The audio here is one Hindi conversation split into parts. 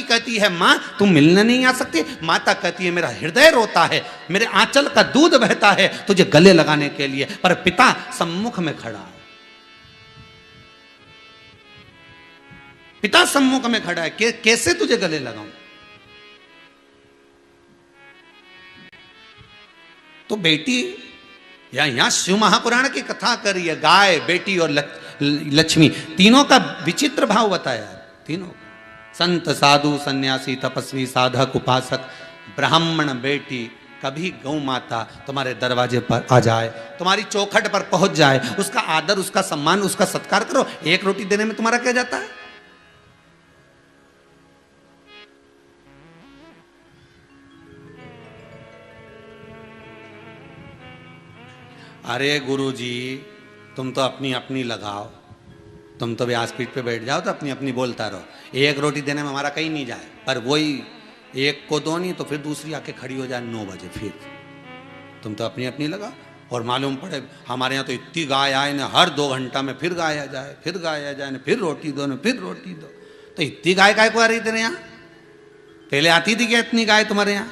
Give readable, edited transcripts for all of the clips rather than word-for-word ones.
कहती है माँ तुम मिलने नहीं आ सकती। माता कहती है मेरा हृदय रोता है, मेरे आंचल का दूध बहता है तुझे गले लगाने के लिए, पर पिता सम्मुख में खड़ा है। पिता सम्मुख में खड़ा है, कैसे तुझे गले लगाऊं? तो बेटी यहां शिव महापुराण की कथा कर रही है, गाय, बेटी और लक्ष्मी तीनों का विचित्र भाव बताया। तीनों संत, साधु, सन्यासी, तपस्वी, साधक, उपासक, ब्राह्मण बेटी, कभी गौ माता तुम्हारे दरवाजे पर आ जाए, तुम्हारी चौखट पर पहुंच जाए, उसका आदर, उसका सम्मान, उसका सत्कार करो। एक रोटी देने में तुम्हारा क्या जाता है? अरे गुरुजी तुम तो अपनी अपनी लगाओ, तुम तो व्यासपीठ पे बैठ जाओ तो अपनी अपनी बोलता रहो। एक रोटी देने में हमारा कहीं नहीं जाए, पर वही एक को दो नहीं तो फिर दूसरी आके खड़ी हो जाए 9 बजे, फिर तुम तो अपनी अपनी लगाओ। और मालूम पड़े हमारे यहाँ तो इतनी गाय आए ना, हर 2 घंटा में फिर गाय आ जाए, फिर गाय आ जाए ना, फिर रोटी दो ना, फिर रोटी दो। तो इतनी गाय काय को आ रही तेरे यहाँ? पहले आती थी क्या इतनी गाय तुम्हारे यहाँ?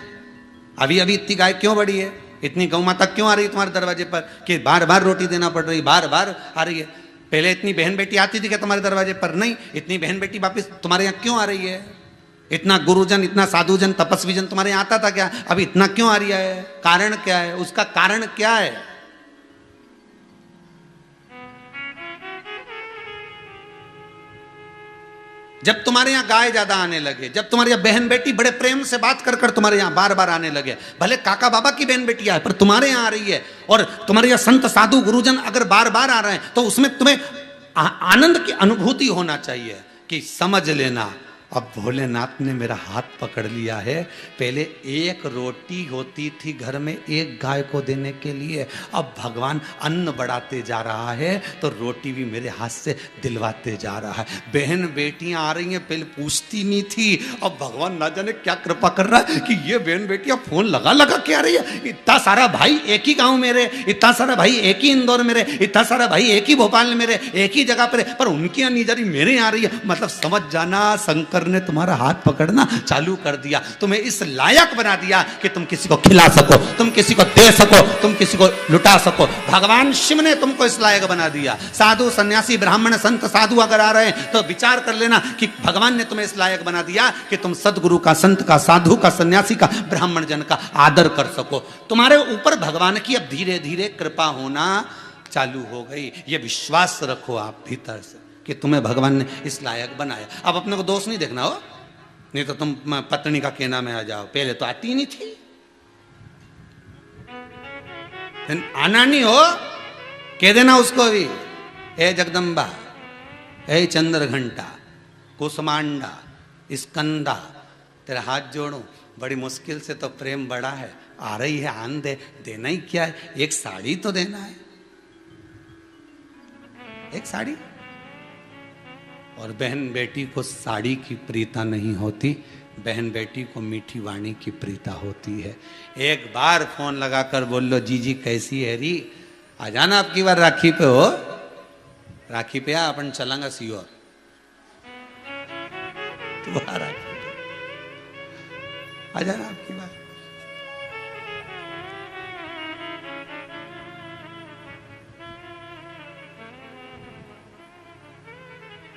अभी अभी इतनी गाय क्यों बढ़ी है? इतनी गौ माता क्यों आ रही है तुम्हारे दरवाजे पर कि बार बार रोटी देना पड़ रही, बार बार आ रही है? पहले इतनी बहन बेटी आती थी क्या तुम्हारे दरवाजे पर? नहीं। इतनी बहन बेटी वापिस तुम्हारे यहाँ क्यों आ रही है? इतना गुरुजन, इतना साधुजन, तपस्वी जन तुम्हारे यहाँ आता था क्या? अभी इतना क्यों आ रही है? कारण क्या है? उसका कारण क्या है? जब तुम्हारे यहाँ गाय ज्यादा आने लगे, जब तुम्हारे यहाँ बहन बेटी बड़े प्रेम से बात कर कर तुम्हारे यहाँ बार बार आने लगे, भले काका बाबा की बहन बेटी आए पर तुम्हारे यहाँ आ रही है, और तुम्हारे यहाँ संत साधु गुरुजन अगर बार बार आ रहे हैं तो उसमें तुम्हें आनंद की अनुभूति होना चाहिए कि समझ लेना अब भोलेनाथ ने मेरा हाथ पकड़ लिया है। पहले एक रोटी होती थी घर में एक गाय को देने के लिए, अब भगवान अन्न बढ़ाते जा रहा है तो रोटी भी मेरे हाथ से दिलवाते जा रहा है। बहन बेटियां आ रही हैं, पहले पूछती नहीं थी, अब भगवान ना जाने क्या कृपा कर रहा है कि ये बहन बेटियां फोन लगा लगा के आ रही है। इतना सारा भाई एक ही गाँव में रहे, इतना सारा भाई एक ही इंदौर में रहे, इतना सारा भाई एक ही भोपाल में रहे, एक ही जगह पर, पर उनकी यहाँ नहीं जा रही, मेरे यहाँ आ रही है। मतलब समझ जाना शंकर ने तुम्हारा हाथ पकड़ना चालू कर दिया, तुम्हें इस लायक बना दिया कि तुम किसी को खिला सको, तुम किसी को दे सको, तुम किसी को लुटा सको। भगवान शिव ने तुमको इस लायक बना दिया। साधु, सन्यासी, ब्राह्मण, संत, साधु अगर आ रहे हैं तो विचार कर लेना कि भगवान ने तुम्हें इस लायक बना दिया कि तुम सदगुरु का, संत का, साधु का, सन्यासी का, ब्राह्मण जन का आदर कर सको। तुम्हारे ऊपर भगवान की अब धीरे धीरे कृपा होना चालू हो गई। ये विश्वास रखो आप भीतर से कि तुम्हें भगवान ने इस लायक बनाया। अब अपने को दोष नहीं देखना हो, नहीं तो तुम पत्नी का कहना में आ जाओ, पहले तो आती नहीं थी। आना नहीं हो, कह देना उसको भी, ए जगदम्बा, ए चंद्र घंटा, कुसमांडा, स्कंदा, तेरा हाथ जोड़ो, बड़ी मुश्किल से तो प्रेम बढ़ा है, आ रही है, आन दे। देना ही क्या है? एक साड़ी तो देना है, एक साड़ी। और बहन बेटी को साड़ी की प्रीता नहीं होती, बहन बेटी को मीठी वाणी की प्रीता होती है। एक बार फोन लगाकर बोल लो, जीजी कैसी है री, आ जाना आपकी बार राखी पे हो, राखी पे अपन चलेंगे सीओर तुम्हारा, आ जाना आपकी बार।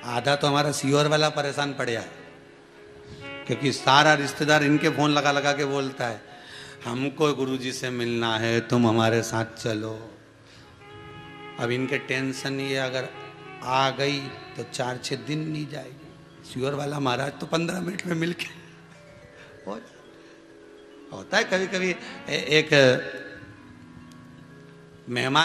आधा तो हमारा सीओर वाला परेशान पड़े है, क्योंकि सारा रिश्तेदार इनके फोन लगा लगा के बोलता है हमको गुरुजी से मिलना है, तुम हमारे साथ चलो। अब इनके टेंशन ये अगर आ गई तो 4-6 दिन नहीं जाएगी। सीओर वाला महाराज तो 15 मिनट में मिल के होता है। कभी कभी एक मेहमान